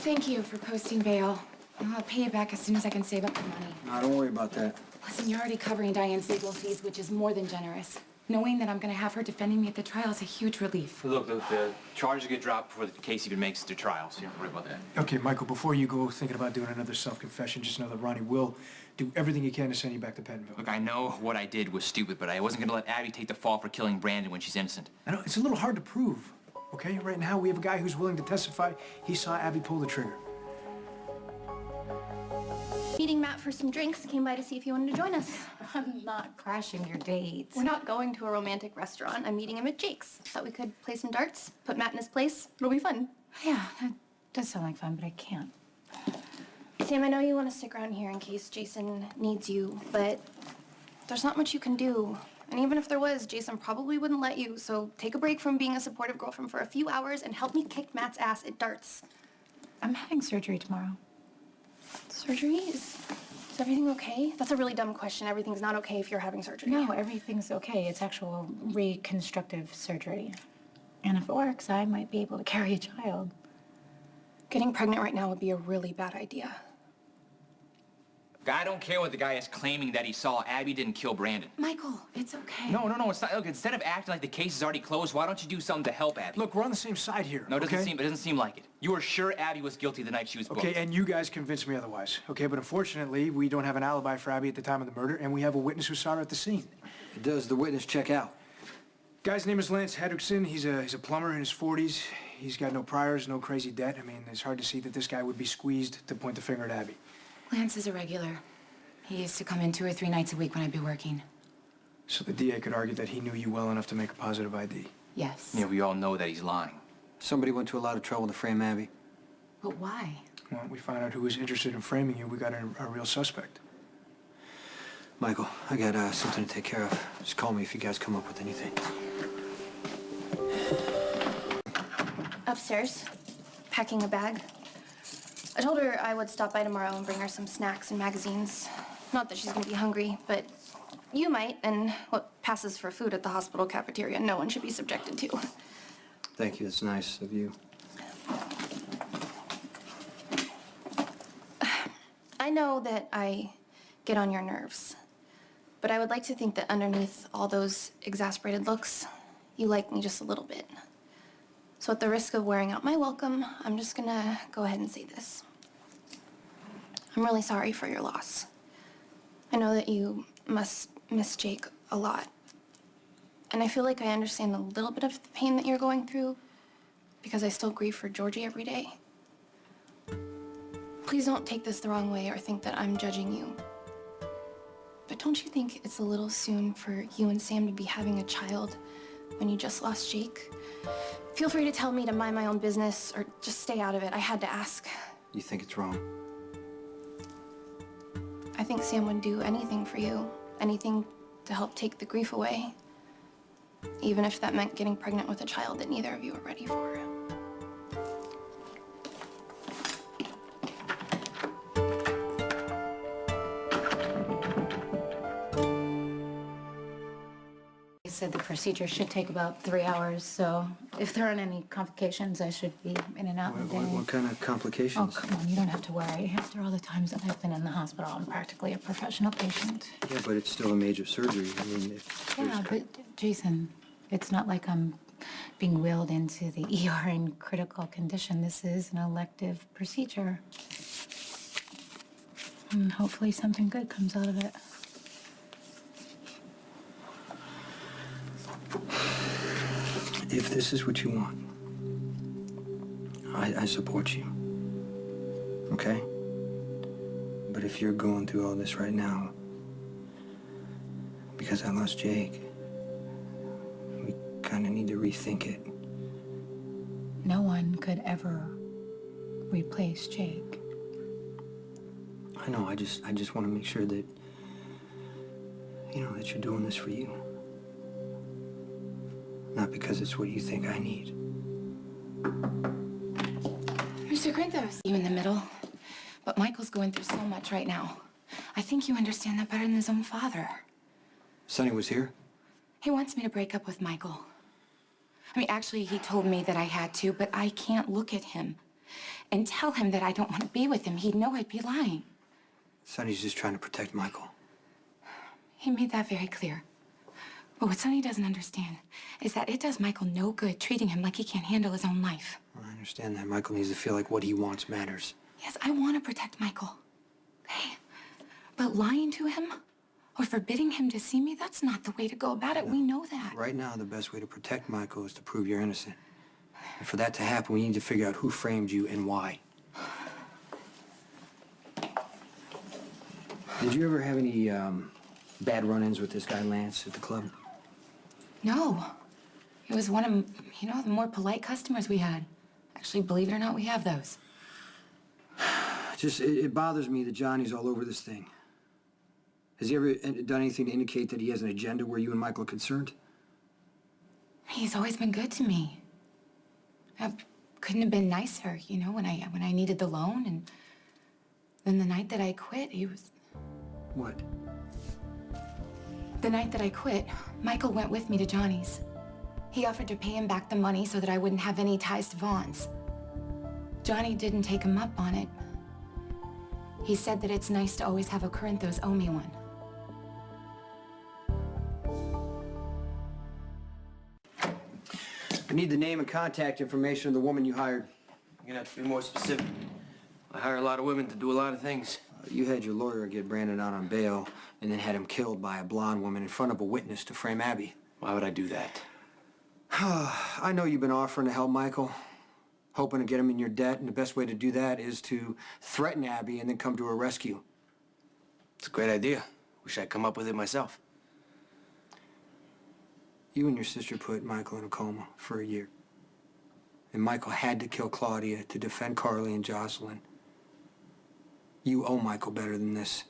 thank you for posting bail. I'll pay you back as soon as I can save up the money. No, don't worry about that. Listen, you're already covering Diane's legal fees, which is more than generous. Knowing that I'm going to have her defending me at the trial is a huge relief. Look, the charges get dropped before the case even makes it to trial, so you don't worry about that. Okay, Michael, before you go thinking about doing another self-confession, just know that Ronnie will do everything he can to send you back to Pentonville. Look, I know what I did was stupid, but I wasn't going to let Abby take the fall for killing Brandon when she's innocent. I know, it's a little hard to prove, okay? Right now, we have a guy who's willing to testify he saw Abby pull the trigger. Meeting Matt for some drinks, came by to see if you wanted to join us. I'm not crashing your dates. We're not going to a romantic restaurant. I'm meeting him at Jake's. Thought we could play some darts, put Matt in his place. It'll be fun. Yeah, that does sound like fun, but I can't. Sam, I know you want to stick around here in case Jason needs you, but there's not much you can do. And even if there was, Jason probably wouldn't let you, so take a break from being a supportive girlfriend for a few hours and help me kick Matt's ass at darts. I'm having surgery tomorrow. Surgery? Is everything okay? That's a really dumb question. Everything's not okay if you're having surgery. No, everything's okay. It's actual reconstructive surgery. And if it works, I might be able to carry a child. Getting pregnant right now would be a really bad idea. I don't care what the guy is claiming that he saw. Abby didn't kill Brandon. Michael, it's okay. No, it's not. Look, instead of acting like the case is already closed, why don't you do something to help Abby? Look, we're on the same side here, No, it okay? doesn't seem like it. You were sure Abby was guilty the night she was booked. Okay, and you guys convinced me otherwise, okay? But unfortunately, we don't have an alibi for Abby at the time of the murder, and we have a witness who saw her at the scene. Does the witness check out? Guy's name is Lance Hedrickson. He's a plumber in his 40s. He's got no priors, no crazy debt. I mean, it's hard to see that this guy would be squeezed to point the finger at Abby. Lance is a regular. He used to come in 2 or 3 nights a week when I'd be working. So the DA could argue that he knew you well enough to make a positive ID. Yes. Yeah, we all know that he's lying. Somebody went to a lot of trouble to frame Abby. But why? Well, we found out who was interested in framing you. We got a real suspect. Michael, I got something to take care of. Just call me if you guys come up with anything. Upstairs, packing a bag. I told her I would stop by tomorrow and bring her some snacks and magazines. Not that she's gonna be hungry, but you might, and what passes for food at the hospital cafeteria, no one should be subjected to. Thank you, that's nice of you. I know that I get on your nerves, but I would like to think that underneath all those exasperated looks, you like me just a little bit. So at the risk of wearing out my welcome, I'm just gonna go ahead and say this. I'm really sorry for your loss. I know that you must miss Jake a lot. And I feel like I understand a little bit of the pain that you're going through because I still grieve for Georgie every day. Please don't take this the wrong way or think that I'm judging you. But don't you think it's a little soon for you and Sam to be having a child when you just lost Jake? Feel free to tell me to mind my own business or just stay out of it. I had to ask. You think it's wrong? I think Sam would do anything for you. Anything to help take the grief away. Even if that meant getting pregnant with a child that neither of you are ready for. He said the procedure should take about 3 hours, so if there aren't any complications, I should be in and out in a day. What kind of Oh, complications? come on, you don't have to worry. After all the times that I've been in the hospital, I'm practically a professional patient. Yeah, but it's still a major surgery. I mean, Yeah, but Jason, it's not like I'm being wheeled into the ER in critical condition. This is an elective procedure. And hopefully something good comes out of it. If this is what you want, I support you. Okay? But if you're going through all this right now, because I lost Jake, we kind of need to rethink it. No one could ever replace Jake. I know, I just want to make sure that, you know, that you're doing this for you. Not because it's what you think I need. Mr. Grinthos, you in the middle. But Michael's going through so much right now. I think you understand that better than his own father. Sonny was here? He wants me to break up with Michael. I mean, actually, he told me that I had to, but I can't look at him. and tell him that I don't want to be with him, he'd know I'd be lying. Sonny's just trying to protect Michael. He made that very clear. But what Sonny doesn't understand is that it does Michael no good treating him like he can't handle his own life. Well, I understand that. Michael needs to feel like what he wants matters. Yes, I want to protect Michael. Okay? But lying to him or forbidding him to see me, that's not the way to go about it. We know that. Right now, the best way to protect Michael is to prove you're innocent. And for that to happen, we need to figure out who framed you and why. Did you ever have any bad run-ins with this guy Lance at the club? No. He was one of, the more polite customers we had. Actually, believe it or not, we have those. It bothers me that Johnny's all over this thing. Has he ever done anything to indicate that he has an agenda where you and Michael are concerned? He's always been good to me. I couldn't have been nicer, when I needed the loan. And then the night that I quit, he was... What? The night that I quit, Michael went with me to Johnny's. He offered to pay him back the money so that I wouldn't have any ties to Vaughn's. Johnny didn't take him up on it. He said that it's nice to always have a Corinthos owe me one. I need the name and contact information of the woman you hired. You're gonna have to be more specific. I hire a lot of women to do a lot of things. You had your lawyer get Brandon out on bail and then had him killed by a blonde woman in front of a witness to frame Abby. Why would I do that? I know you've been offering to help Michael, hoping to get him in your debt, and the best way to do that is to threaten Abby and then come to her rescue. It's a great idea. Wish I'd come up with it myself. You and your sister put Michael in a coma for a year. And Michael had to kill Claudia to defend Carly and Jocelyn. You owe Michael better than this.